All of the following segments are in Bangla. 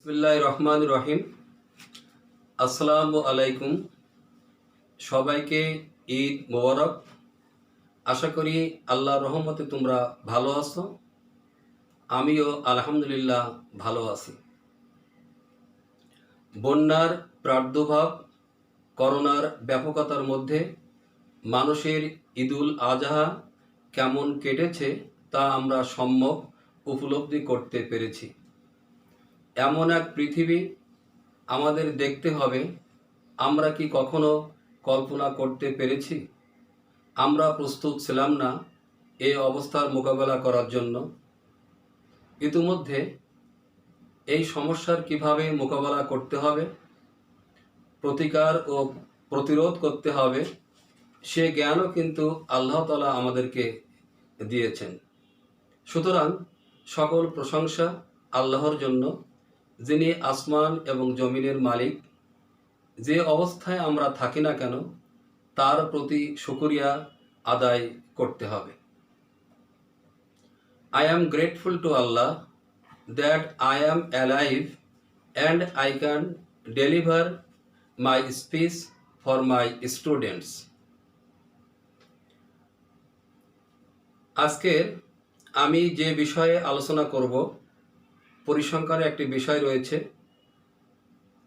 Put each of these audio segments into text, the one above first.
বিসমিল্লাহির রহমানির রহিম। আসসালামু আলাইকুম। সবাইকে ঈদ মোবারক। আশা করি আল্লাহর রহমতে তোমরা ভালো আছো। আমিও আলহামদুলিল্লাহ ভালো আছি। বন্যার প্রাদুর্ভাব, করোনার ব্যাপকতার মধ্যে মানুষের ঈদুল আজহা কেমন কেটেছে তা আমরা সম্যক উপলব্ধি করতে পেরেছি। এমন এক পৃথিবী আমাদের দেখতে হবে, আমরা কি কখনো কল্পনা করতে পেরেছি? আমরা প্রস্তুত ছিলাম না এই অবস্থার মোকাবেলা করার জন্য। ইতিমধ্যে এই সমস্যার কিভাবে মোকাবেলা করতে হবে, প্রতিকার ও প্রতিরোধ করতে হবে, সে জ্ঞানও কিন্তু আল্লাহ তাআলা আমাদেরকে দিয়েছেন। সুতরাং সকল প্রশংসা আল্লাহর জন্য, যিনি আসমান এবং জমিনের মালিক। যে অবস্থায় আমরা থাকি না কেন তার প্রতি শুকরিয়া আদায় করতে হবে। I am grateful to Allah that I am alive and I can deliver my speech for my students. আজকে আমি যে বিষয়ে আলোচনা করব, পরিসংখ্যানে একটি বিষয় রয়েছে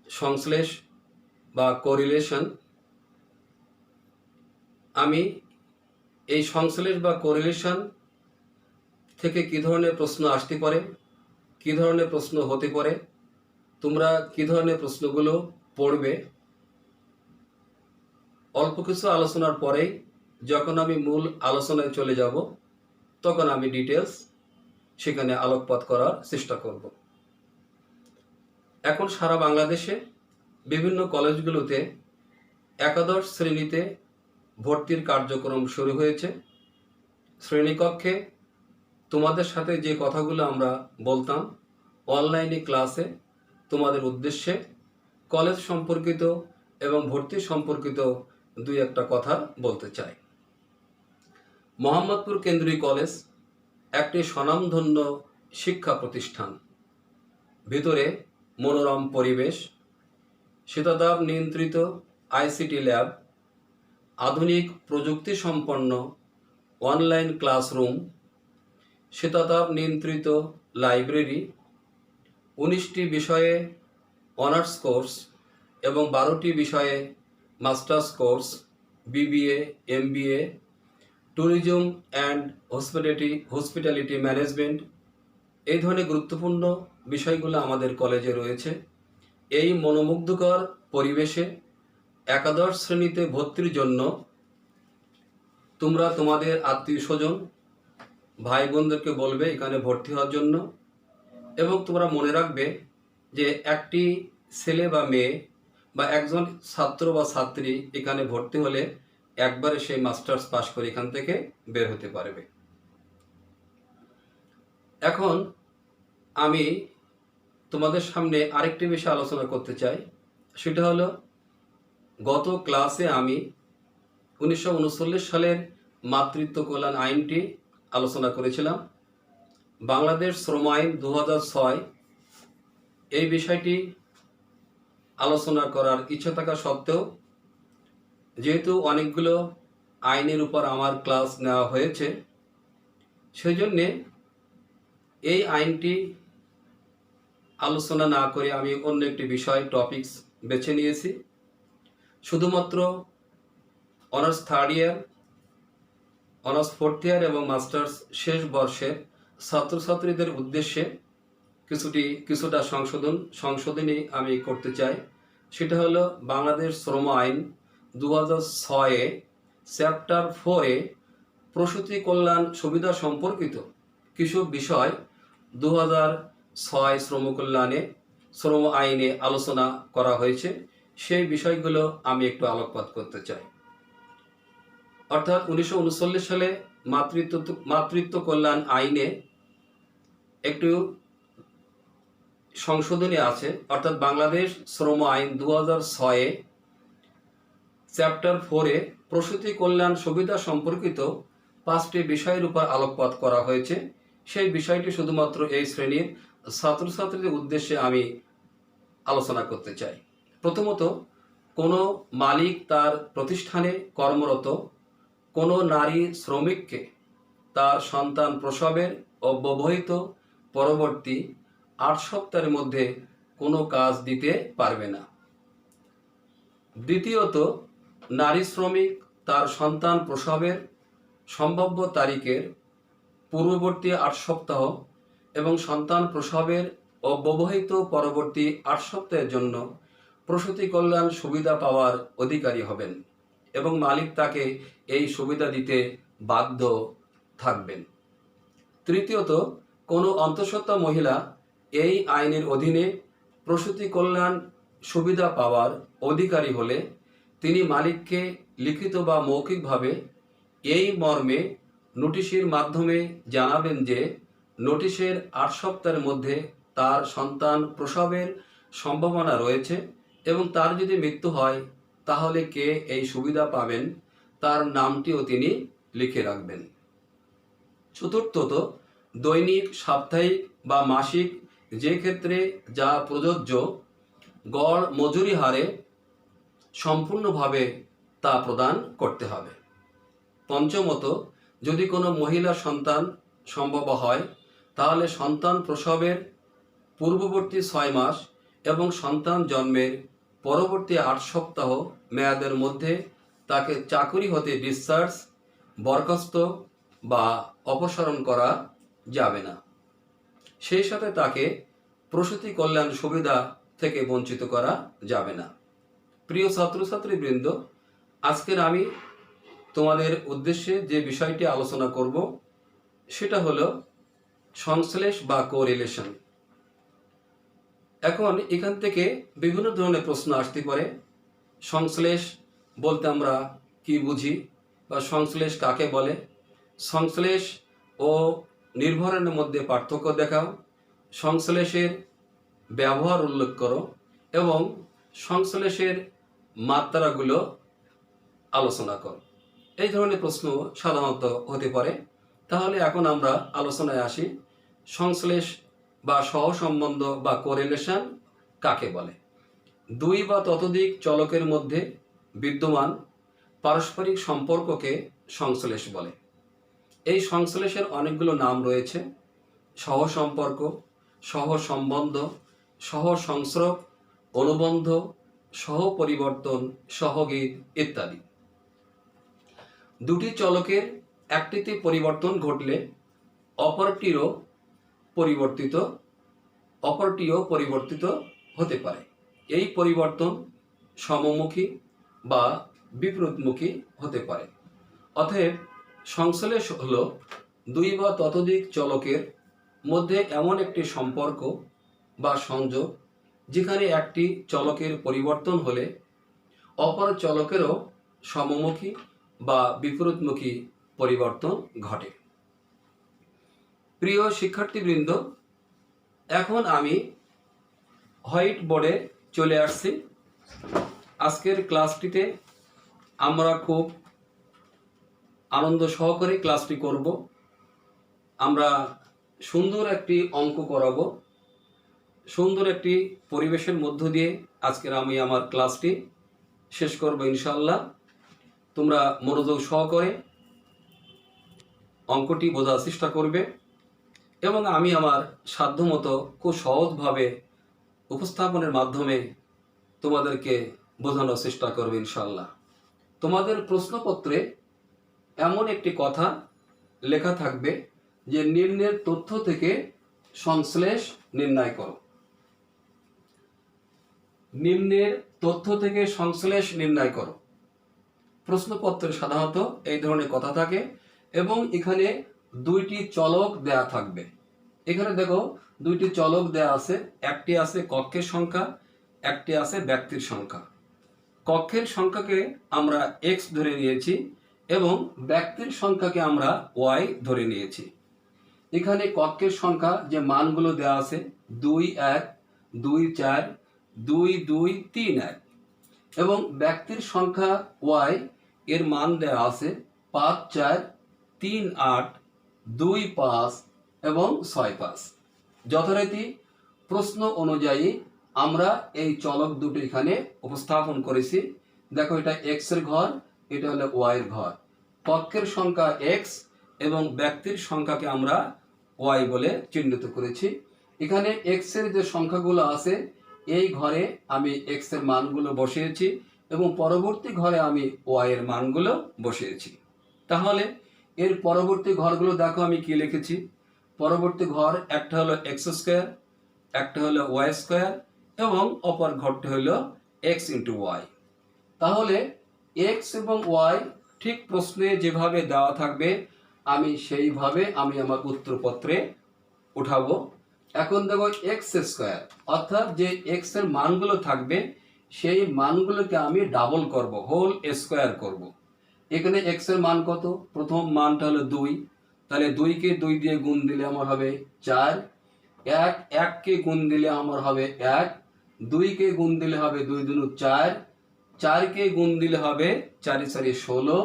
সংশ্লেষ বা কোরিলেশন। আমি এই সংশ্লেষ বা কোরিলেশন থেকে কী ধরনের প্রশ্ন আসতে পারে, কী ধরনের প্রশ্ন হতে পারে, তোমরা কী ধরনের প্রশ্নগুলো পড়বে, অল্প কিছু আলোচনার পরেই যখন আমি মূল আলোচনায় চলে যাব তখন আমি ডিটেলস সেখানে আলোকপাত করার চেষ্টা করব। এখন সারা বাংলাদেশে বিভিন্ন কলেজগুলোতে একাদশ শ্রেণীতে ভর্তির কার্যক্রম শুরু হয়েছে। শ্রেণীকক্ষে তোমাদের সাথে যে কথাগুলো আমরা বলতাম অনলাইনে ক্লাসে, তোমাদের উদ্দেশ্যে কলেজ সম্পর্কিত এবং ভর্তি সম্পর্কিত দুই একটা কথা বলতে চাই। মোহাম্মদপুর কেন্দ্রীয় কলেজ একটি স্বনামধন্য শিক্ষা প্রতিষ্ঠান। ভিতরে মনোরম পরিবেশ, শীতাতাপ নিয়ন্ত্রিত আইসিটি ল্যাব, আধুনিক প্রযুক্তি সম্পন্ন অনলাইন ক্লাসরুম, শীতাতাপ নিয়ন্ত্রিত লাইব্রেরি, 19টি বিষয়ে অনার্স কোর্স এবং 12টি বিষয়ে masters course, BBA, MBA, tourism and hospitality management, এই ধরনের গুরুত্বপূর্ণ বিষয়গুলো আমাদের কলেজে রয়েছে। এই মনোমুগ্ধকর পরিবেশে একাদশ শ্রেণীতে ভর্তির জন্য তোমরা তোমাদের আত্মীয় স্বজন ভাই বোনদেরকে বলবে এখানে ভর্তি হওয়ার জন্য। এবং তোমরা মনে রাখবে যে একটি ছেলে বা মেয়ে বা একজন ছাত্র বা ছাত্রী এখানে ভর্তি হলে একবারে সেই মাস্টার্স পাস করে এখান থেকে বের হতে পারবে। এখন আমি তোমাদের সামনে আরেকটি বিষয় আলোচনা করতে চাই, সেটা হলো গত ক্লাসে আমি 1939 সালের মাতৃত্ব কল্যাণ আইনটি আলোচনা করেছিলাম। বাংলাদেশ শ্রম আইন 2006 এই বিষয়টি আলোচনা করার ইচ্ছা থাকা সত্ত্বেও, যেহেতু অনেকগুলো আইনের উপর আমার ক্লাস নেওয়া হয়েছে, সেই জন্যে এই আইনটি আলোচনা না করে আমি অন্য একটি বিষয় টপিকস বেছে নিয়েছি। শুধুমাত্র honours third year, honours fourth year এবং মাস্টার্স শেষ বর্ষের ছাত্রছাত্রীদের উদ্দেশ্যে কিছুটা সংশোধনী আমি করতে চাই। সেটা হলো বাংলাদেশ শ্রম আইন 2006 চ্যাপ্টার 4 প্রসূতি কল্যাণ সুবিধা সম্পর্কিত কিছু বিষয় 2006 শ্রম কল্যাণে শ্রম আইনে আলোচনা করা হয়েছে। সেই বিষয়গুলো আমি একটু আলোকপাত করতে চাই। অর্থাৎ 1939 সালে মাতৃত্ব কল্যাণ আইনে একটু সংশোধনী আছে। অর্থাৎ বাংলাদেশ শ্রম আইন 2006 চ্যাপ্টার 4 প্রসূতি কল্যাণ সুবিধা সম্পর্কিত 5টি বিষয়ের উপর আলোকপাত করা হয়েছে। সেই বিষয়টি শুধুমাত্র এই শ্রেণীর ছাত্রছাত্রীদের উদ্দেশ্যে আমি আলোচনা করতে চাই। প্রথমত, কোনো মালিক তার প্রতিষ্ঠানে কর্মরত কোনো নারী শ্রমিককে তার সন্তান প্রসবের অব্যবহিত পরবর্তী 8 সপ্তাহের মধ্যে কোনো কাজ দিতে পারবে না। দ্বিতীয়ত, নারী শ্রমিক তার সন্তান প্রসবের সম্ভাব্য তারিখের পূর্ববর্তী 8 সপ্তাহ এবং সন্তান প্রসবের অব্যবহিত পরবর্তী 8 সপ্তাহের জন্য প্রসূতি কল্যাণ সুবিধা পাওয়ার অধিকারী হবেন এবং মালিক তাকে এই সুবিধা দিতে বাধ্য থাকবেন। তৃতীয়ত, কোনো অন্তঃসত্ত্বা মহিলা এই আইনের অধীনে প্রসূতি কল্যাণ সুবিধা পাওয়ার অধিকারী হলে তিনি মালিককে লিখিত বা মৌখিকভাবে এই মর্মে নোটিশের মাধ্যমে জানাবেন যে নোটিশের 8 সপ্তাহের মধ্যে তার সন্তান প্রসবের সম্ভাবনা রয়েছে এবং তার যদি মৃত্যু হয় তাহলে কে এই সুবিধা পাবেন তার নামটিও তিনি লিখে রাখবেন। চতুর্থত, দৈনিক, সাপ্তাহিক বা মাসিক যে ক্ষেত্রে যা প্রযোজ্য গড় মজুরি হারে সম্পূর্ণভাবে তা প্রদান করতে হবে। পঞ্চমত, যদি কোনো মহিলা সন্তান সম্ভব হয় তাহলে সন্তান প্রসবের পূর্ববর্তী 6 মাস এবং সন্তান জন্মের পরবর্তী 8 সপ্তাহ মেয়াদের মধ্যে তাকে চাকুরি হতে ডিসচার্জ, বরখাস্ত বা অপসারণ করা যাবে না। সেই সাথে তাকে প্রসূতি কল্যাণ সুবিধা থেকে বঞ্চিত করা যাবে না। প্রিয় ছাত্রছাত্রীবৃন্দ, আজকের আমি তোমাদের উদ্দেশ্যে যে বিষয়টি আলোচনা করব সেটা হলো সংশ্লেষ বা কোরিলেশন। এখন এখান থেকে বিভিন্ন ধরনের প্রশ্ন আসতে পারে। সংশ্লেষ বলতে আমরা কি বুঝি বা সংশ্লেষ কাকে বলে? সংশ্লেষ ও নির্ভরণের মধ্যে পার্থক্য দেখাও, সংশ্লেষের ব্যবহার উল্লেখ করো এবং সংশ্লেষের মাত্রাগুলো আলোচনা করো। এই ধরনের প্রশ্ন সাধারণত হতে পারে। তাহলে এখন আমরা আলোচনায় আসি। সংশ্লেষ বা সহসম্বন্ধ বা কোরিলেশন কাকে বলে? 2 বা ততোধিক চলকের মধ্যে বিদ্যমান পারস্পরিক সম্পর্ককে সংশ্লেষ বলে। এই সংশ্লেষের অনেকগুলো নাম রয়েছে: সহসম্পর্ক, সহসম্বন্ধ, সহসংস্রব, অনুবন্ধ, সহপরিবর্তন, সহগীত ইত্যাদি। 2টি চলকের একটিতে পরিবর্তন ঘটলে অপরটিও পরিবর্তিত হতে পারে। এই পরিবর্তন সমমুখী বা বিপরীতমুখী হতে পারে। অতএব সংশ্লেষ হলো 2 বা ততোধিক চলকের মধ্যে এমন একটি সম্পর্ক বা সংযোগ যেখানে একটি চলকের পরিবর্তন হলে অপর চলকেরও সমমুখী বা বিপরীতমুখী পরিবর্তন ঘটে। প্রিয় শিক্ষার্থীবৃন্দ, এখন আমি হোয়াইট বোর্ডে চলে আসছি। আজকের ক্লাসটিতে আমরা খুব আনন্দ সহকারে ক্লাসটি করব। আমরা সুন্দর একটি অঙ্ক করাবো, সুন্দর একটি পরিবেশের মধ্য দিয়ে আজকের আমি আমার ক্লাসটি শেষ করব ইনশাআল্লাহ। তোমরা মনোযোগ সহকারে অঙ্কটি বোঝার চেষ্টা করবে এবং আমি আমার সাধ্যমতো খুব সহজভাবে উপস্থাপনের মাধ্যমে তোমাদেরকে বোঝানোর চেষ্টা করব ইনশাআল্লাহ। তোমাদের প্রশ্নপত্রে এমন একটি কথা লেখা থাকবে যে নিম্নের তথ্য থেকে সংশ্লেষ নির্ণয় করো। নিম্নের তথ্য থেকে সংশ্লেষ নির্ণয় করো। প্রশ্নপত্রে সাধারণত এই ধরনের কথা থাকে এবং এখানে 2টি চলক দেয়া থাকবে। এখানে দেখো 2টি চলক দেয়া আছে, একটি আছে কক্ষের সংখ্যা, একটি আছে ব্যক্তির সংখ্যা। কক্ষের সংখ্যাকে আমরা x ধরে নিয়েছি এবং ব্যক্তির সংখ্যাকে আমরা y ধরে নিয়েছি। এখানে কক্ষের সংখ্যা যে মানগুলো দেওয়া আছে 2 1 2 4 2 2 3 1 এবং ব্যক্তির সংখ্যা y এর মান দেওয়া আছে 5 4 3 8 2 5 এবং 6 5। যথারীতি প্রশ্ন অনুযায়ী আমরা এই চলক দুটো এখানে উপস্থাপন করেছি। দেখো, এটা এক্স এর ঘর, এটা হলো ওয়াই এর ঘর। পক্ষের সংখ্যা এক্স এবং ব্যক্তির সংখ্যাকে আমরা ওয়াই বলে চিহ্নিত করেছি। এখানে এক্স এর যে সংখ্যাগুলো আছে এই ঘরে আমি এক্স এর মানগুলো বসিয়েছি এবং পরবর্তী ঘরে আমি ওয়াই এর মানগুলো বসিয়েছি। তাহলে এর পরবর্তী ঘরগুলো দেখো আমি কি লিখেছি। পরবর্তী ঘর একটা হলো এক্স স্কোয়ার, একটা হলো ওয়াই স্কোয়ার এবং অপর ঘরটি হলো এক্স ইন্টু ওয়াই। তাহলে এক্স এবং ওয়াই ঠিক প্রশ্নে যেভাবে দেওয়া থাকবে আমি সেইভাবে আমার উত্তরপত্রে উঠাবো। এখন দেখো এক্স স্কোয়ার, অর্থাৎ যে এক্স এর মানগুলো থাকবে সেই মানগুলোকে আমি ডাবল করব, হোল স্কোয়ার করব। এখানে এক্স এর মান কত? প্রথম মানটা হলো 2, তাহলে 2কে 2 দিয়ে গুণ দিলে আমার হবে 4, 1কে গুণ দিলে আমার হবে 1, 2কে গুণ দিলে হবে 2 দুগুণ 4, 4কে গুণ দিলে হবে 4 4 16,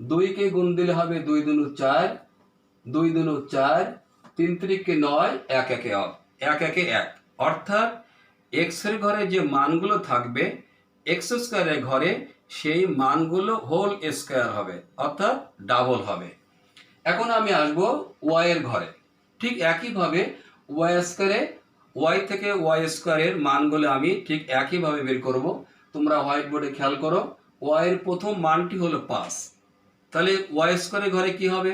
2কে গুণ দিলে হবে 2 দুগুণ 4, 2 দুগুণ 4, 3 3কে 9, 1 1 1 1 1। অর্থাৎ এক্স এর ঘরে যে মানগুলো থাকবে এক্স স্কোয়ারের ঘরে সেই মানগুলো হোল স্কোয়ার হবে, অর্থাৎ ডাবল হবে। এখন আমি আসব ওয়াই এর ঘরে। ঠিক একইভাবে ওয়াই স্কোয়ারে ওয়াই থেকে ওয়াই স্কোয়ারের মানগুলো আমি ঠিক একইভাবে বের করব। তোমরা হোয়াইট বোর্ডে খেয়াল করো, ওয়াই এর প্রথম মানটি হলো 5, তাহলে ওয়াই স্কোয়ারের ঘরে কি হবে?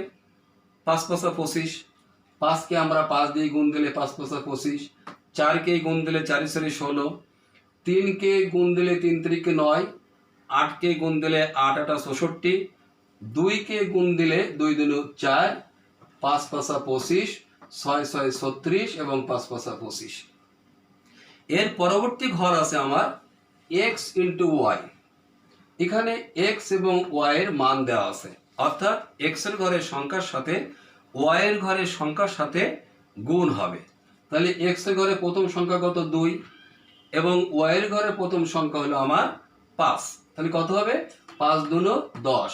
5 5 25, 5কে আমরা 5 দিয়ে গুণ দিলে 5 5 25, 4কে গুণ দিলে 4 4 16, 3কে গুণ দিলে 3 3 9, 8কে গুণ দিলে 8 8 66, 2কে গুণ দিলে 2 2 4, 5 5 25, 6 6 36 এবং 5 5 25। এর পরবর্তী ঘর আছে আমার এক্স ইন্টু ওয়াই। এখানে এক্স এবং ওয়াই এর মান দেওয়া আছে, অর্থাৎ এক্স এর ঘরের সংখ্যার সাথে ওয়াই এর ঘরের সংখ্যার সাথে গুণ হবে। তাহলে এক্স এর ঘরে প্রথম সংখ্যা কত? 2 এবং ওয়াই এর ঘরে প্রথম সংখ্যা হলো আমার 5। তাহলে কত হবে? 5 2 10,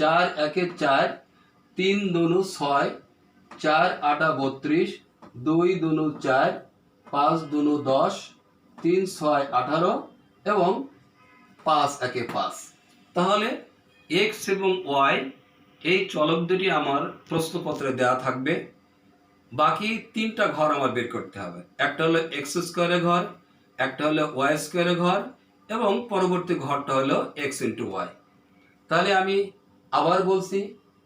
4 1 4, 3 2 6, 4 8 32, 2 2 4, 5 2 10, 3 6 18 এবং 5 1 5। তাহলে এক্স এবং ওয়াই এই চলক দুটি আমার প্রশ্নপত্রে দেওয়া থাকবে। বাকি 3টা ঘর আমার বের করতে হবে। একটা হলো এক্স স্কোয়ারের ঘর, একটা হলো ওয়াই স্কোয়ারের ঘর এবং পরবর্তী ঘরটা হলো এক্স ইন্টু ওয়াই। তাহলে আমি আবার বলছি,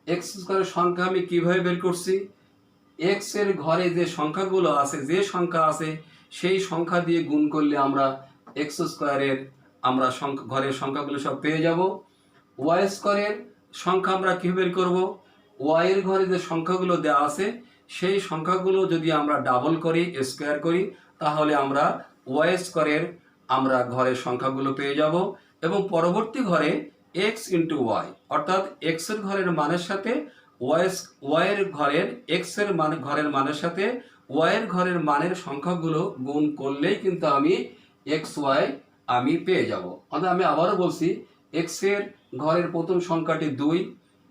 এক্স স্কোয়ারের সংখ্যা আমি কিভাবে বের করছি? এক্স এর ঘরে যে সংখ্যাগুলো আছে, যে সংখ্যা আছে সেই সংখ্যা দিয়ে গুণ করলে আমরা এক্স স্কোয়ারের ঘরের সংখ্যাগুলো সব পেয়ে যাব। ওয়াই স্কোয়ারের সংখ্যা আমরা কীভাবে বের করব? ওয়াই এর ঘরে যে সংখ্যাগুলো দেওয়া আছে সেই সংখ্যাগুলো যদি আমরা ডাবল করি, স্কোয়ার করি, তাহলে আমরা ওয়াই স্কোয়ারের ঘরের সংখ্যাগুলো পেয়ে যাব এবং পরবর্তী ঘরে এক্স ইন্টু ওয়াই, অর্থাৎ এক্স এর ঘরের মানের সাথে ওয়াই এর ঘরের এক্স এর ঘরের মানের সাথে ওয়াই এর ঘরের মানের সংখ্যাগুলো গুণ করলেই কিন্তু আমি এক্স ওয়াই আমি পেয়ে যাব। অর্থাৎ আমি আবারও বলছি, এক্স এর ঘরের প্রথম সংখ্যাটি 2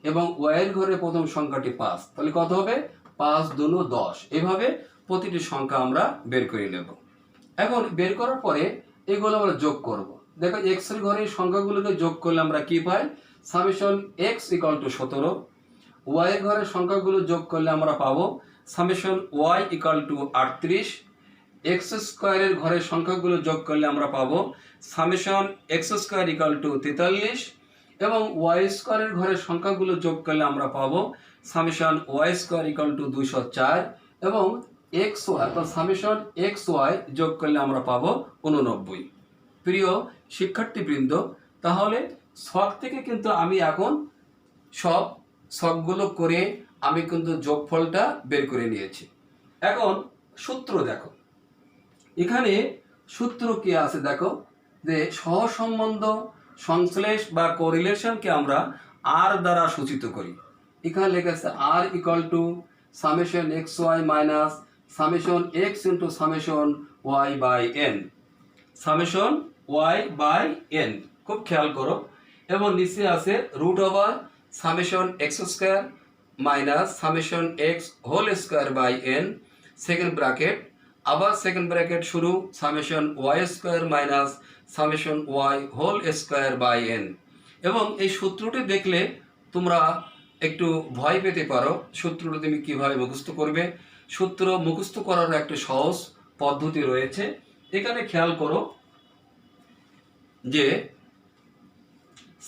এবং ওয়াই এর ঘরের প্রথম সংখ্যাটি 5। তাহলে কত হবে? 5 2 10। এভাবে প্রতিটি সংখ্যা আমরা বের করে নেব। এখন বের করার পরে এগুলো আমরা যোগ করব। দেখো, এক্স এর ঘরের সংখ্যাগুলোকে যোগ করলে আমরা কি পাই? Summation x equal to 17। Y এর ঘরের সংখ্যাগুলো যোগ করলে আমরা পাবো summation y equal to 38। X স্কোয়ারের ঘরের সংখ্যাগুলো যোগ করলে আমরা পাবো summation x square equal to 43 এবং ওয়াই স্কোয়ারের ঘরের সংখ্যাগুলো যোগ করলে আমরা পাবো summation y square equal to 204 এবং এক্স ওয়াই অর্থাৎ সামেশন এক্স ওয়াই যোগ করলে আমরা পাবো 89। প্রিয় শিক্ষার্থীবৃন্দ, তাহলে ছক থেকে কিন্তু আমি এখন সব ছকগুলো করে আমি কিন্তু যোগফলটা বের করে নিয়েছি। এখন সূত্র দেখো, এখানে সূত্র কি আছে দেখো, যে সহসম্বন্ধ, সংশ্লেষ বা কোরিলেশনকে আমরা আর দ্বারা সূচিত করি। এখানে লেখা আছে আর equal to summation x y minus summation x into summation y by n, summation y by n, খুব খেয়াল করো। এবং নিচে আছে root over summation x square minus summation x whole square by n, second bracket আবার সেকেন্ড ব্র্যাকেট শুরু, summation y square minus summation y whole square by n. এবং এই সূত্রটি দেখলে তোমরা একটু ভয় পেতে পারো, সূত্রটি তুমি কীভাবে মুখস্থ করবে। সূত্র মুখস্থ করার একটা সহজ পদ্ধতি রয়েছে। এখানে খেয়াল করো যে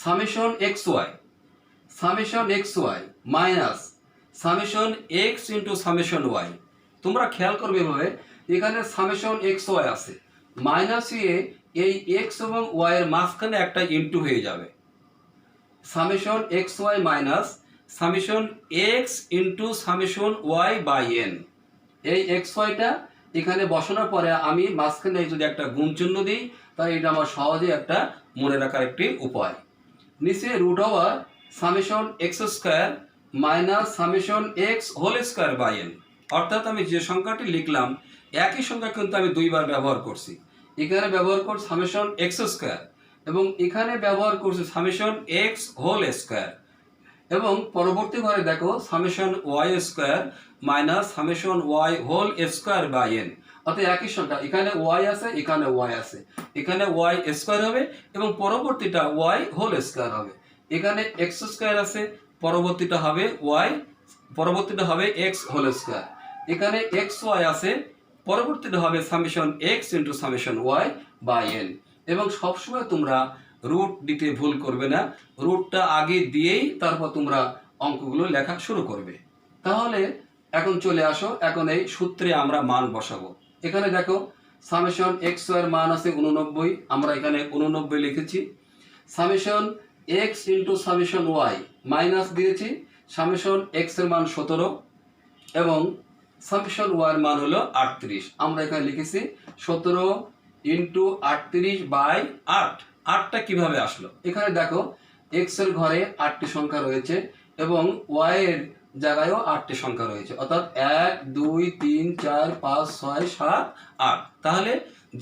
summation x y minus summation x into summation y. তোমরা খেয়াল করবে এভাবে, এখানে সামেশন এক্স ওয়াই আছে, মাইনাস এই এক্স এবং ওয়াই এর মাঝখানে একটা ইন্টু হয়ে যাবে। Summation x y minus summation x into summation y by n. এই এক্স ওয়াইটা এখানে বসানোর পরে আমি মাঝখানে যদি একটা গুণ চিহ্ন দিই, তাহলে এটা আমার সহজে একটা মনে রাখার একটি উপায়। নিচে root over summation x square minus summation x whole square by n. অর্থাৎ আমি যে সংখ্যাটি লিখলাম একই সংখ্যা কিন্তু আমি দুইবার ব্যবহার করছি। এখানে ব্যবহার করছি সামেশন এক্স স্কোয়ার এবং এখানে ব্যবহার করছি সামেশন এক্স হোল স্কোয়ার। এবং পরবর্তী ঘরে দেখো summation y square minus summation y whole square by n. অর্থাৎ একই সংখ্যা, এখানে ওয়াই আছে, এখানে ওয়াই আছে, এখানে ওয়াই স্কোয়ার হবে এবং পরবর্তীটা ওয়াই হোল স্কোয়ার হবে। এখানে এক্স স্কোয়ার আছে, পরবর্তীটা হবে এক্স হোল স্কোয়ার। এখানে এক্স ওয়াই আছে, পরবর্তীটা হবে summation x into summation y by n. এবং সবসময় তোমরা রুট দিতে ভুল করবে না, রুটটা আগে দিয়েই তারপর তোমরা অঙ্কগুলো লেখা শুরু করবে। তাহলে এখন চলে আসো, এখন এই সূত্রে আমরা মান বসাবো। এখানে দেখো সামেশন এক্স ওয়াই এর মান আছে 89, আমরা এখানে 89 লিখেছি। Summation x into summation y minus দিয়েছি, সামেশন এক্স এর মান 17 এবং সামেশন ওয়াই এর মান হলো 38। আমরা এখানে লিখেছি 17 ইন্টু 38 বাই 8। 8টা কিভাবে আসলো? এখানে দেখো এক্স এর ঘরে 8টি সংখ্যা রয়েছে এবং ওয়াই এর জায়গায়ও 8টি সংখ্যা রয়েছে, অর্থাৎ 1 2 3 4 5 6 7 8। তাহলে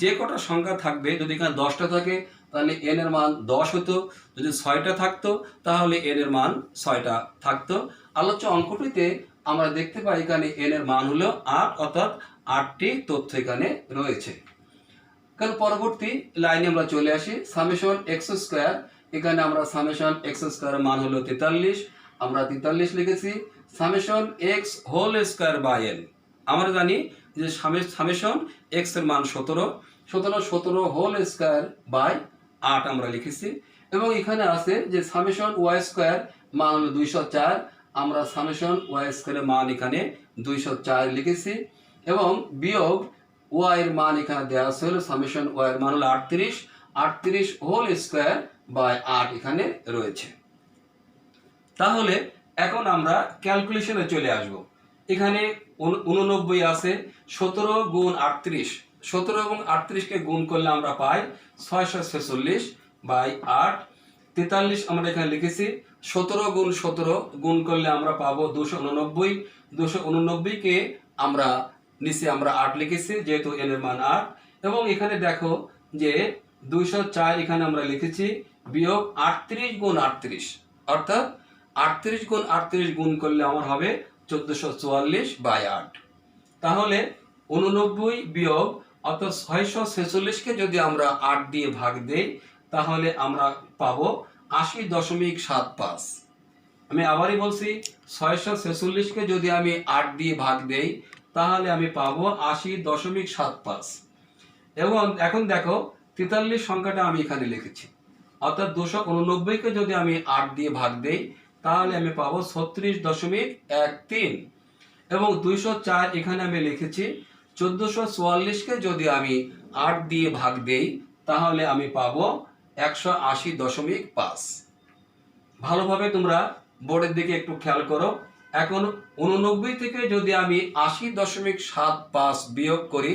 যে কটা সংখ্যা থাকবে, যদি এখানে 10টা থাকে তাহলে এন এর মান 10 হতো, যদি 6টা থাকতো তাহলে এন এর মান 6টা থাকতো। আলোচ্য অঙ্কটিতে আমরা দেখতে পাই এখানে এন এর মান হলো 8, অর্থাৎ 8টি তথ্য এখানে রয়েছে। কারণ পরবর্তী লাইনে আমরা চলে আসি, সামেশন এক্স স্কোয়ার। এখানে আমরা সামেশন এক্স স্কোয়ার মান হলো 43, আমরা 43 লিখেছি। Summation x whole square by n, আমরা জানি যে সামেশন এক্স এর মান 17 হোল স্কোয়ার বাই 8 আমরা লিখেছি। এবং এখানে আছে যে সামেশন ওয়াই স্কোয়ার মান হলো 204, আমরা সামেশন ওয়াই স্কোয়ারের মান এখানে 204 লিখেছি। এবং বিয়োগ ওয়াই এর মান এখানে দেওয়া আছে হলো সামেশন ওয়াই এর মান হলো 38 হোল স্কোয়ার বাই 8 এখানে রয়েছে। তাহলে এখন আমরা ক্যালকুলেশনে চলে আসব। এখানে 89 আছে, 17 গুণ 38, 17 এবং 38কে গুণ করলে আমরা পাই 646 বাই 8। 43 আমরা এখানে লিখেছি, 17 গুণ 17 গুণ করলে আমরা পাবো 289। 289কে আমরা নিচে আমরা 8 লিখেছি, যেহেতু এন এর মান 8। এবং এখানে দেখো যে 204 এখানে আমরা লিখেছি, বিয়োগ 38 গুণ 38, অর্থাৎ 38 গুণ 38 গুণ করলে আমার হবে 1444 বাই 8। তাহলে 89 বিয়োগ অর্থাৎ 646কে যদি আমরা 8 দিয়ে ভাগ দেই তাহলে আমরা পাবো 80.75। আমি আবারই বলছি, 646কে যদি আমি 8 দিয়ে ভাগ দেই তাহলে আমি পাবো 80.75। এবং এখন দেখো 43 সংখ্যাটা আমি এখানে লিখেছি, অর্থাৎ 289কে যদি আমি 8 দিয়ে ভাগ দেই তাহলে আমি পাবো 36.13। এবং 204 এখানে আমি লিখেছি, 1444কে যদি আমি 8 দিয়ে ভাগ দেই তাহলে আমি পাবো 180.5। ভালোভাবে তোমরা বোর্ডের দিকে একটু খেয়াল করো। এখন 89 থেকে যদি আমি 80.75 বিয়োগ করি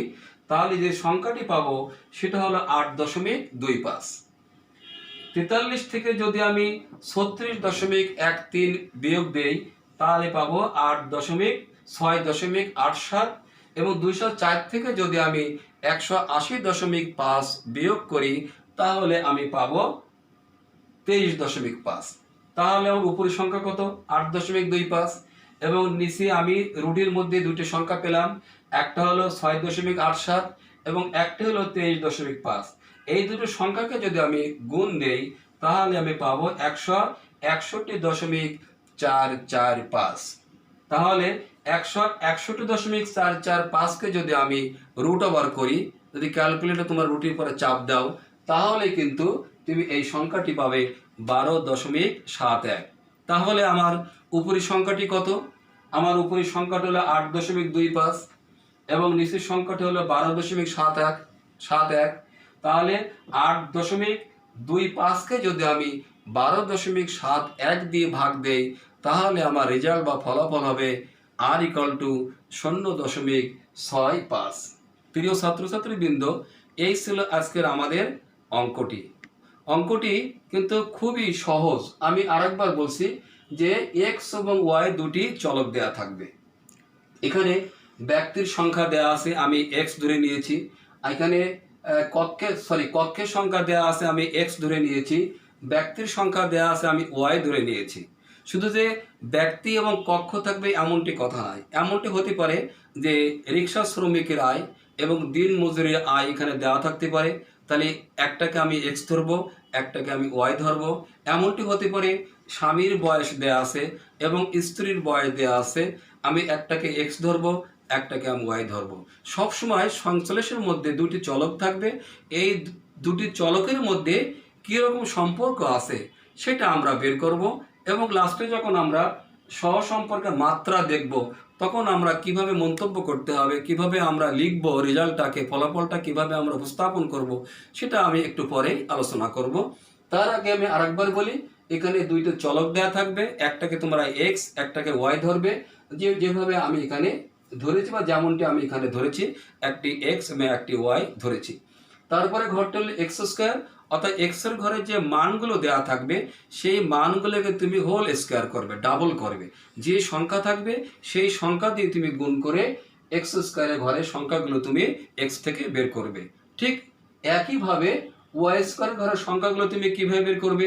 তাহলে যে সংখ্যাটি পাবো সেটা হলো 8.25। 43 থেকে যদি আমি 36.13 বিয়োগ দেই তাহলে পাবো 8.6.87। এবং 204 থেকে যদি আমি 180.5 বিয়োগ করি তাহলে আমি পাবো 23.5। তাহলে আমার উপরের সংখ্যা কত? 8.25। এবং নিচে আমি রুটির মধ্যে দুটি সংখ্যা পেলাম, একটা হলো 6.87 এবং একটা হলো 23.5। এই দুটো সংখ্যাকে যদি আমি গুণ দেই তাহলে আমি পাবো 161.445। তাহলে 161.445কে যদি আমি রুট ওভার করি, যদি ক্যালকুলেটর তোমার রুটির পরে চাপ দাও, তাহলে কিন্তু তুমি এই সংখ্যাটি পাবে 12.71। তাহলে আমার উপরি সংখ্যাটি কত? আমার উপরি সংখ্যাটি হলো 8.25 এবং নিচের সংখ্যাটি হলো 12.71। তাহলে 8.25কে যদি আমি 12.71 দিয়ে ভাগ দেই তাহলে আমার রেজাল্ট বা ফলাফল হবে r=0.65। প্রিয় ছাত্রছাত্রীবৃন্দ, এই ছিল আজকের আমাদের অঙ্কটি। অঙ্কটি কিন্তু খুবই সহজ। আমি আরেকবার বলছি যে এক্স এবং ওয়াই দুটি চলক দেয়া থাকবে। এখানে ব্যক্তির সংখ্যা দেয়া আছে, আমি এক্স ধরে নিয়েছি। এখানে কক্ষের সংখ্যা দেয়া আছে, আমি এক্স ধরে নিয়েছি। ব্যক্তির সংখ্যা দেয়া আছে, আমি ওয়াই ধরে নিয়েছি। শুধু যে ব্যক্তি এবং কক্ষ থাকবে এমনটি কথা নয়। এমনটি হতে পারে যে রিক্সা শ্রমিকের আয় এবং দিন মজুরির আয় এখানে দেওয়া থাকতে পারে, তাহলে একটাকে আমি এক্স ধরবো, একটাকে আমি ওয়াই ধরবো। এমনটি হতে পারে স্বামীর বয়স দেয়া আছে এবং স্ত্রীর বয়স দেয়া আছে, আমি একটাকে এক্স ধরবো, একটাকে আমি ওয়াই ধরবো। সবসময় সংশ্লেষের মধ্যে দুটি চলক থাকবে। এই দুটি চলকের মধ্যে কীরকম সম্পর্ক আছে সেটা আমরা বের করব এবং লাস্টে যখন আমরা সহসম্পর্কের মাত্রা দেখব তখন আমরা কিভাবে মন্তব্য করতে হবে, কিভাবে আমরা লিখব রেজাল্টটাকে, ফলাফলটা কিভাবে আমরা উপস্থাপন করব, সেটা আমি একটু পরেই আলোচনা করব। তার আগে আমি আরেকবার বলি, এখানে দুইটা চলক দেয়া থাকবে, একটাকে তোমরা এক্স, একটাকে ওয়াই ধরবে। যেভাবে আমি এখানে ধরেছি বা যেমনটি আমি এখানে ধরেছি, একটি এক্স এবং একটি ওয়াই ধরেছি। তারপরে ঘরটা হলো এক্স স্কোয়ার, অর্থাৎ এক্স এর ঘরে যে মানগুলো দেওয়া থাকবে সেই মানগুলোকে তুমি হোল স্কোয়ার করবে, ডাবল করবে। যে সংখ্যা থাকবে সেই সংখ্যা দিয়ে তুমি গুণ করে এক্স স্কোয়ারের ঘরের সংখ্যাগুলো তুমি এক্স থেকে বের করবে। ঠিক একইভাবে ওয়াই স্কোয়ার ঘরের সংখ্যাগুলো তুমি কিভাবে বের করবে?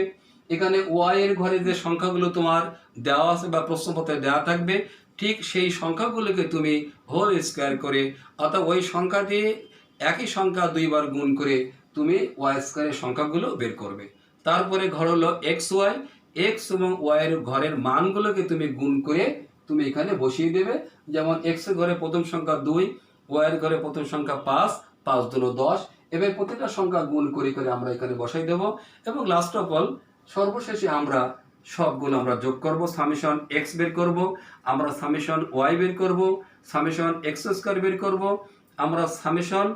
এখানে ওয়াই এর ঘরে যে সংখ্যাগুলো তোমার দেওয়া আছে বা প্রশ্নপত্রে দেওয়া থাকবে, ঠিক সেই সংখ্যাগুলোকে তুমি হোল স্কোয়ার করে, অর্থাৎ ওই সংখ্যা দিয়ে একই সংখ্যা দুইবার গুণ করে তুমি ওয়াই স্কোয়ারের সংখ্যাগুলো বের করবে। তারপরে ঘর হলো এক্স ওয়াই, এক্স এবং ওয়াই এর ঘরের মানগুলোকে তুমি গুণ করে তুমি এখানে বসিয়ে দেবে। যেমন এক্স এর ঘরে প্রথম সংখ্যা 2, ওয়াই এর ঘরে প্রথম সংখ্যা 5, 5 দুনো 10। এবার প্রতিটা সংখ্যা গুণ করে করে আমরা এখানে বসাই দেব এবং লাস্ট অফ অল সর্বশেষে আমরা সবগুলো আমরা যোগ করব, সামেশন এক্স বের করব, আমরা সামেশন ওয়াই বের করব, সামেশন এক্স স্কোয়ার বের করব, আমরা সামেশন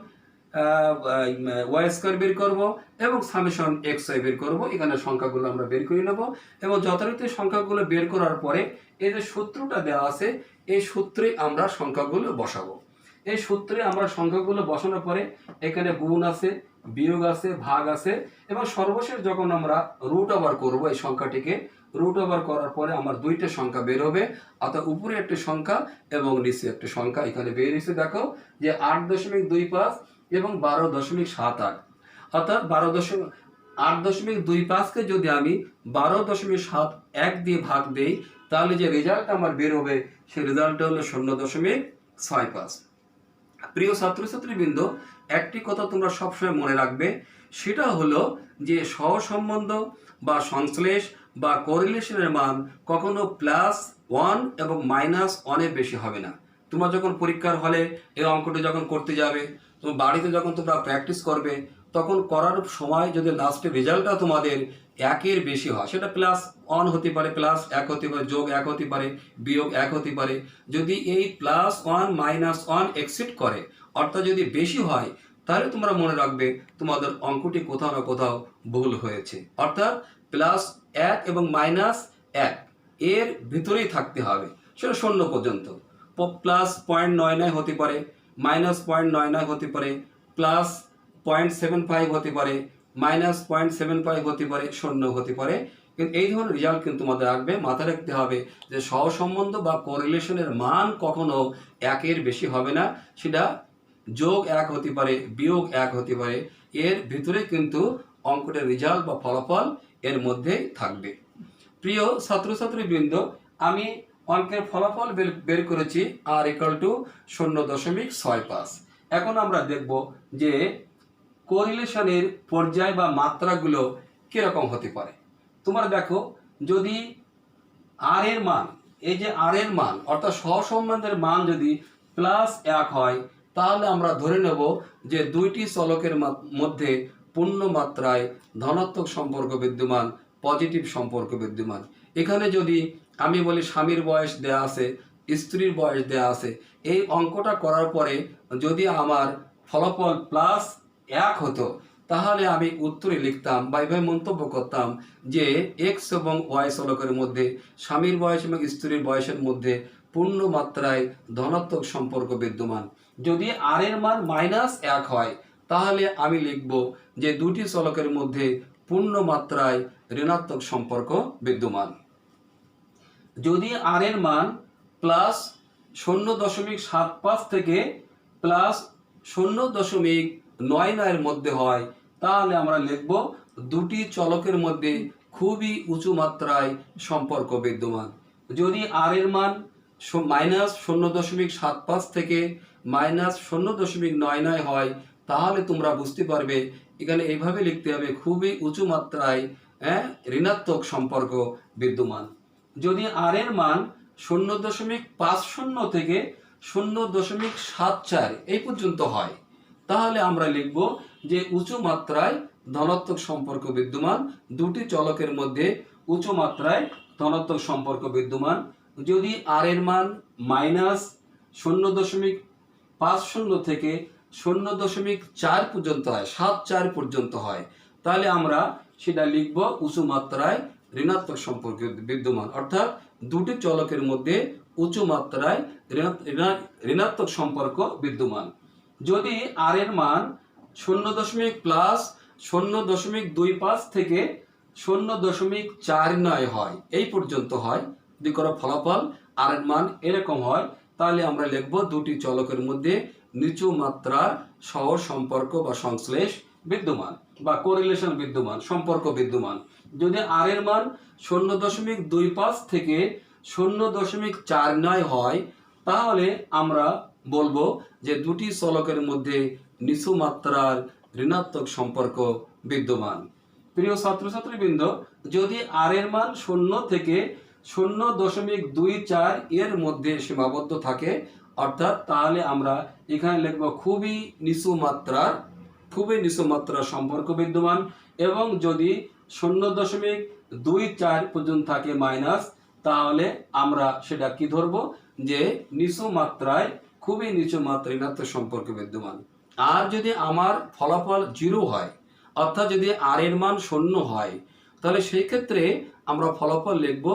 ওয়াই স্কোয়ার বের করব এবং সামেশন এক্স ওয়াই বের করব। এখানে সংখ্যাগুলো আমরা বের করে নেব এবং যথারীতি সংখ্যাগুলো বের করার পরে এই যে সূত্রটা দেওয়া আছে এই সূত্রে আমরা সংখ্যাগুলো বসাবো। এই সূত্রে আমরা সংখ্যাগুলো বসানোর পরে এখানে গুণ আছে, বিয়োগ আছে, ভাগ আছে এবং সর্বশেষ যখন আমরা রুট ওভার করব এই সংখ্যাটিকে, রুট ওভার করার পরে আমার দুইটা সংখ্যা বের হবে, অর্থাৎ উপরে একটি সংখ্যা এবং নিচে একটি সংখ্যা এখানে বের হয়েছে। দেখো যে 8.25 এবং 12.78, অর্থাৎ 8.25কে যদি আমি 12.71 দিয়ে ভাগ দেই তাহলে যে রেজাল্ট আমার বের হবে সেই রেজাল্টটা হলো 0.65। প্রিয় ছাত্রছাত্রীবৃন্দ, একটি কথা তোমরা সবসময় মনে রাখবে, সেটা হলো যে সহসম্বন্ধ বা সংশ্লেষ বা কোরিলেশনের মান কখনো +1 এবং -1-এর বেশি হবে না। তোমরা যখন পরীক্ষার হলে এই অঙ্কটি যখন করতে যাবে, তো বাড়িতে যখন তোমরা প্র্যাকটিস করবে তখন করার সময় যদি লাস্টের রেজাল্টটা তোমাদের 1-এর বেশি হয়, সেটা +1 হতে পারে, +1 হতে পারে, +1 হতে পারে, -1 হতে পারে। যদি এই +1 -1 এক্সিড করে, অর্থাৎ যদি বেশি হয়, তাহলে তোমরা মনে রাখবে তোমাদের অঙ্কটি কোথাও না কোথাও ভুল হয়েছে। অর্থাৎ +1 এবং -1 এর ভিতরেই থাকতে হবে, সেটা 0 পর্যন্ত। +0.99 হতে পারে, -0.99 হতে পারে, +0.75 হতে পারে, -0.75 হতে পারে, 0 হতে পারে। কিন্তু এই ধরনের রেজাল্ট কিন্তু তোমাদের আসবে। মাথায় রাখতে হবে যে সহসম্বন্ধ বা কোরিলেশনের মান কখনো 1-এর বেশি হবে না, সেটা +1 হতে পারে, -1 হতে পারে। এর ভিতরে কিন্তু অঙ্কটার রেজাল্ট বা ফলাফল এর মধ্যেই থাকবে। প্রিয় ছাত্রছাত্রীবৃন্দ, আমি অঙ্কের ফলাফল বের করেছি r ইকুয়াল টু 0.65। এখন আমরা দেখব যে কোরিলেশনের পর্যায় বা মাত্রাগুলো কিরকম হতে পারে। তোমরা দেখো, যদি r এর মান, এই যে r এর মান অর্থাৎ সহসম্বন্ধের মান যদি +1 হয়, তাহলে আমরা ধরে নেব যে দুইটি চলকের মধ্যে পূর্ণ মাত্রায় ধনাত্মক সম্পর্ক বিদ্যমান, পজিটিভ সম্পর্ক বিদ্যমান। এখানে যদি আমি বলি স্বামীর বয়স দেয়া আছে, স্ত্রীর বয়স দেয়া আছে, এই অঙ্কটা করার পরে যদি আমার ফলাফল +1 হতো, তাহলে আমি উত্তরে লিখতাম বা এভাবে মন্তব্য করতাম যে x এবং y চলকের মধ্যে স্বামীর বয়স এবং স্ত্রীর বয়সের মধ্যে পূর্ণ মাত্রায় ধনাত্মক সম্পর্ক বিদ্যমান। যদি r এর মান -1 হয়, তাহলে আমি লিখব যে দুটি চলকের মধ্যে পূর্ণ মাত্রায় ঋণাত্মক সম্পর্ক বিদ্যমান। যদি r এর মান +0.75 থেকে +0.99 এর মধ্যে হয়, তাহলে আমরা লিখব দুটি চলকের মধ্যে খুবই উঁচু মাত্রায় সম্পর্ক বিদ্যমান। যদি r এর মান -0.75 থেকে -0.99 হয়, তাহলে তোমরা বুঝতে পারবে এখানে এইভাবে লিখতে হবে খুবই উঁচু মাত্রায় ঋণাত্মক সম্পর্ক বিদ্যমান। যদি r এর মান 0.50 থেকে 0.74 এই পর্যন্ত হয়, তাহলে আমরা লিখব যে উঁচু মাত্রায় ধনাত্মক সম্পর্ক বিদ্যমান, দুটি চলকের মধ্যে উঁচু মাত্রায় ধনাত্মক সম্পর্ক বিদ্যমান। যদি r এর মান -0.50 থেকে 0.4 পর্যন্ত হয়, 74 পর্যন্ত হয়, তাহলে আমরা সেটা লিখব উঁচু মাত্রায় ঋণাত্মক সম্পর্ক বিদ্যমান, অর্থাৎ দুটি চলকের মধ্যে উঁচু মাত্রায় ঋণাত্মক সম্পর্ক বিদ্যমান। যদি r এর মান 0.25 থেকে 0.49 হয়, এই পর্যন্ত হয়, যদি কোনো ফলাফল r এর মান এরকম হয়, তাহলে আমরা লিখব দুটি চলকের মধ্যে নিচু মাত্রার সহ সম্পর্ক বা সংশ্লেষ বিদ্যমান বা কোরিলেশন বিদ্যমান, সম্পর্ক বিদ্যমান। যদি r এর মান 0.25 থেকে 0.49 হয়, তাহলে আমরা বলবো যে দুটি চলকের মধ্যে নিচু মাত্রার ঋণাত্মক সম্পর্ক বিদ্যমান। প্রিয় ছাত্রছাত্রীবৃন্দ, যদি r এর মান 0 থেকে 0.24 এর মধ্যে সীমাবদ্ধ থাকে, অর্থাৎ তাহলে আমরা এখানে লিখব খুবই নিচু মাত্রার সম্পর্ক বিদ্যমান। এবং যদি 0.24 পর্যন্ত থাকে মাইনাস, তাহলে আমরা সেটা কি ধরব যে নিচু মাত্রায়, খুবই নিচু মাত্রায় ঋণাত্মক সম্পর্ক বিদ্যমান। আর যদি আমার ফলাফল 0 হয়, অর্থাৎ যদি r এর মান 0 হয়, তাহলে সেই ক্ষেত্রে আমরা ফলাফল লিখব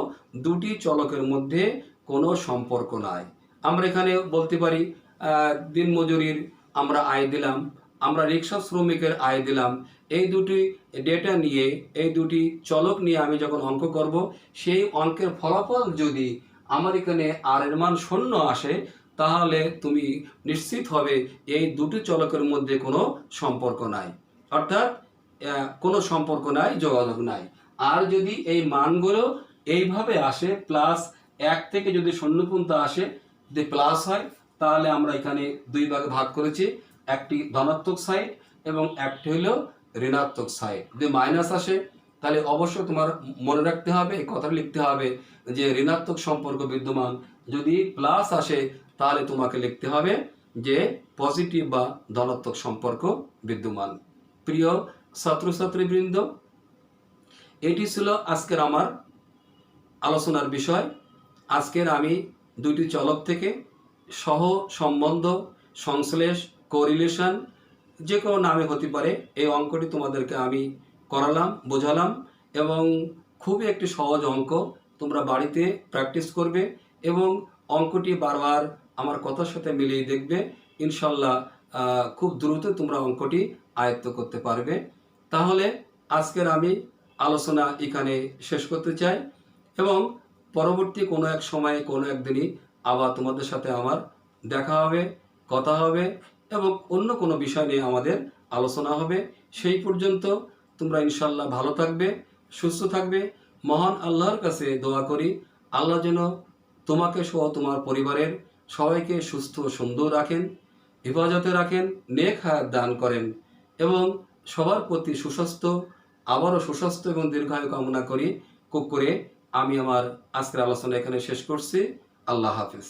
দুটি চলকের মধ্যে কোনো সম্পর্ক নাই। আমরা এখানে বলতে পারি দিনমজুরির আমরা আয় দিলাম, আমরা রিক্সা শ্রমিকের আয় দিলাম। এই দুটি ডেটা নিয়ে, এই দুটি চলক নিয়ে আমি যখন অঙ্ক করব, সেই অঙ্কের ফলাফল যদি আমার এখানে r এর মান 0 আসে, তাহলে তুমি নিশ্চিত হবে এই দুটি চলকের মধ্যে কোনো সম্পর্ক নাই, অর্থাৎ কোনো সম্পর্ক নাই, যোগাযোগ নাই। আর যদি এই মানগুলো এইভাবে আসে, +1 থেকে যদি 0 পর্যন্ত আসে, যদি প্লাস হয়, তাহলে আমরা এখানে দুই ভাগে ভাগ করেছি, একটি ধনাত্মক সাইড এবং একটি হলো ঋণাত্মক সাইড। যদি মাইনাস আসে, তাহলে অবশ্যই তোমার মনে রাখতে হবে, এই কথা লিখতে হবে যে ঋণাত্মক সম্পর্ক বিদ্যমান। যদি প্লাস আসে, তাহলে তোমাকে লিখতে হবে যে পজিটিভ বা ধনাত্মক সম্পর্ক বিদ্যমান। প্রিয় ছাত্রছাত্রীবৃন্দ, এটি ছিল আজকের আমার আলোচনার বিষয়। আজকের আমি দুইটি চলক থেকে সহ সম্বন্ধ, সংশ্লেষ, কোরিলেশন, যে কোনো নামে হতে পারে, এই অঙ্কটি তোমাদেরকে আমি করালাম, বোঝালাম, এবং খুবই একটি সহজ অঙ্ক। তোমরা বাড়িতে প্র্যাকটিস করবে এবং অঙ্কটি বারবার আমার কথার সাথে মিলিয়ে দেখবে, ইনশাল্লাহ খুব দ্রুত তোমরা অঙ্কটি আয়ত্ত করতে পারবে। তাহলে আজকের আমি আলোচনা এখানে শেষ করতে চাই এবং পরবর্তী কোনো এক সময়ে, কোনো একদিনই আবার তোমাদের সাথে আমার দেখা হবে, কথা হবে এবং অন্য কোনো বিষয় নিয়ে আমাদের আলোচনা হবে। সেই পর্যন্ত তোমরা ইনশাল্লাহ ভালো থাকবে, সুস্থ থাকবে। মহান আল্লাহর কাছে দোয়া করি, আল্লাহ যেন তোমাকে সহ তোমার পরিবারের সবাইকে সুস্থ সুন্দর রাখেন, হেফাজতে রাখেন, নেক হায়াত দান করেন এবং সবার প্রতি সুস্বাস্থ্য, আবারও সুস্বাস্থ্য এবং দীর্ঘায়ু কামনা করে আমি আমার আজকের আলোচনা এখানে শেষ করছি। আল্লাহ হাফেজ।